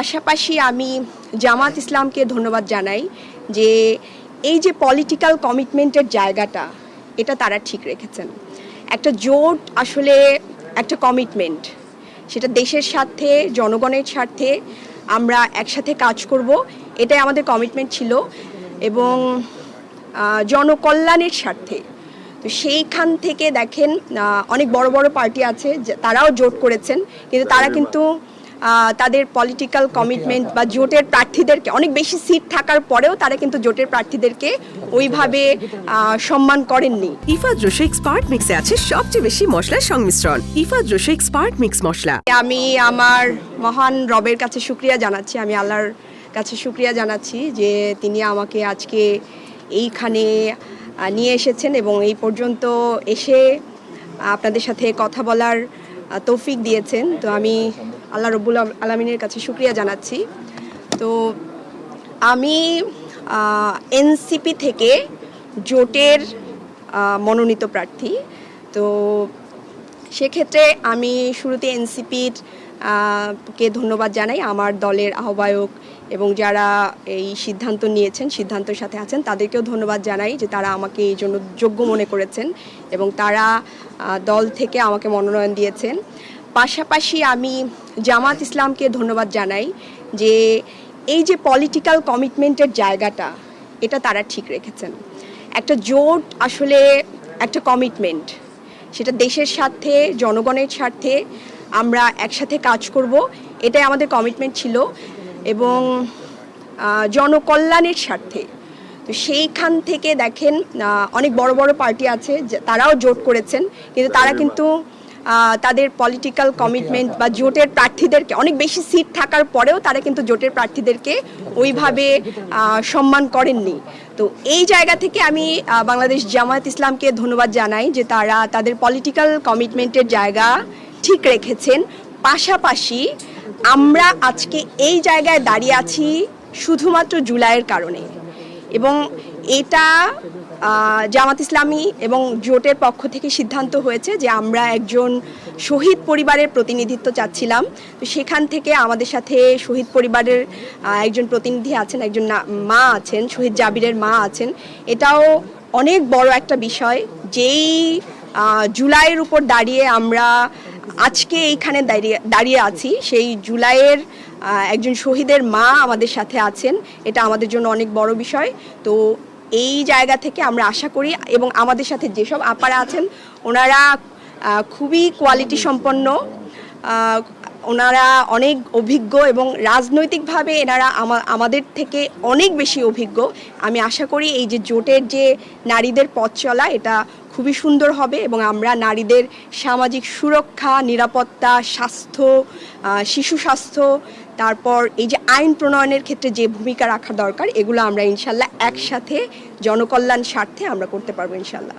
পাশাপাশি আমি জামাত ইসলামকে ধন্যবাদ জানাই যে এই যে পলিটিক্যাল কমিটমেন্টের জায়গাটা এটা তারা ঠিক রেখেছেন। একটা জোট আসলে একটা কমিটমেন্ট, সেটা দেশের স্বার্থে, জনগণের স্বার্থে আমরা একসাথে কাজ করব, এটাই আমাদের কমিটমেন্ট ছিল এবং জনকল্যাণের স্বার্থে। তো সেইখান থেকে দেখেন অনেক বড় বড় পার্টি আছে, তারাও জোট করেছেন, কিন্তু তারা কিন্তু তাদের পলিটিক্যাল কমিটমেন্ট বা জোটের প্রার্থীদেরকে অনেক বেশি সিট থাকার পরেও তারা কিন্তু জোটের প্রার্থীদেরকে ওইভাবে সম্মান করেননি। ইফাদ রোশে এক্সপার্ট মিক্সে আছে সবচেয়ে বেশি মশলার সংমিশ্রণ। ইফাদ রোশে এক্সপার্ট মিক্স মশলা। আমি আমার মহান রবের কাছে শুকরিয়া জানাচ্ছি, আমি আল্লাহর কাছে শুকরিয়া জানাচ্ছি যে তিনি আমাকে আজকে এইখানে নিয়ে এসেছেন এবং এই পর্যন্ত এসে আপনাদের সাথে কথা বলার তৌফিক দিয়েছেন। তো আমি আল্লাহ রব্বুল আলামিনের কাছে শুকরিয়া জানাচ্ছি। তো আমি এনসিপি থেকে জোটের মনোনীত প্রার্থী। তো সেক্ষেত্রে আমি শুরুতে এনসিপির কে ধন্যবাদ জানাই, আমার দলের আহ্বায়ক এবং যারা এই সিদ্ধান্ত নিয়েছেন, সিদ্ধান্তের সাথে আছেন, তাদেরকেও ধন্যবাদ জানাই যে তারা আমাকে এই জন্য যোগ্য মনে করেছেন এবং তারা দল থেকে আমাকে মনোনয়ন দিয়েছেন। পাশাপাশি আমি জামাত ইসলামকে ধন্যবাদ জানাই যে এই যে পলিটিক্যাল কমিটমেন্টের জায়গাটা এটা তারা ঠিক রেখেছেন। একটা জোট আসলে একটা কমিটমেন্ট, সেটা দেশের স্বার্থে, জনগণের স্বার্থে আমরা একসাথে কাজ করব, এটাই আমাদের কমিটমেন্ট ছিল এবং জনকল্যাণের স্বার্থে। তো সেইখান থেকে দেখেন অনেক বড় বড় পার্টি আছে, তারাও জোট করেছেন, কিন্তু তারা কিন্তু তাদের পলিটিক্যাল কমিটমেন্ট বা জোটের প্রার্থীদেরকে অনেক বেশি সিট থাকার পরেও তারা কিন্তু জোটের প্রার্থীদেরকে ওইভাবে সম্মান করেননি। তো এই জায়গা থেকে আমি বাংলাদেশ জামায়াত ইসলামকে ধন্যবাদ জানাই যে তারা তাদের পলিটিক্যাল কমিটমেন্টের জায়গা ঠিক রেখেছেন। পাশাপাশি আমরা আজকে এই জায়গায় দাঁড়িয়ে আছি শুধুমাত্র জুলাইয়ের কারণে এবং এটা জামাত ইসলামী এবং জোটের পক্ষ থেকে সিদ্ধান্ত হয়েছে যে আমরা একজন শহীদ পরিবারের প্রতিনিধিত্ব চাচ্ছিলাম। তো সেখান থেকে আমাদের সাথে শহীদ পরিবারের একজন প্রতিনিধি আছেন, একজন মা আছেন, শহীদ জাবিরের মা আছেন। এটাও অনেক বড় একটা বিষয়, যেই জুলাইয়ের উপর দাঁড়িয়ে আমরা আজকে এইখানে দাঁড়িয়ে আছি, সেই জুলাইয়ের একজন শহীদের মা আমাদের সাথে আছেন, এটা আমাদের জন্য অনেক বড় বিষয়। তো এই জায়গা থেকে আমরা আশা করি এবং আমাদের সাথে যেসব আপারা আছেন ওনারা খুবই কোয়ালিটি সম্পন্ন, ওনারা অনেক অভিজ্ঞ এবং রাজনৈতিকভাবে এনারা আমাদের থেকে অনেক বেশি অভিজ্ঞ। আমি আশা করি এই যে জোটের যে নারীদের পথ চলা এটা খুবই সুন্দর হবে এবং আমরা নারীদের সামাজিক সুরক্ষা, নিরাপত্তা, স্বাস্থ্য, শিশু স্বাস্থ্য, তারপর এই যে আইন প্রণয়নের ক্ষেত্রে যে ভূমিকা রাখা দরকার, এগুলো আমরা ইনশাল্লাহ একসাথে জনকল্যাণ স্বার্থে আমরা করতে পারবো ইনশাল্লাহ।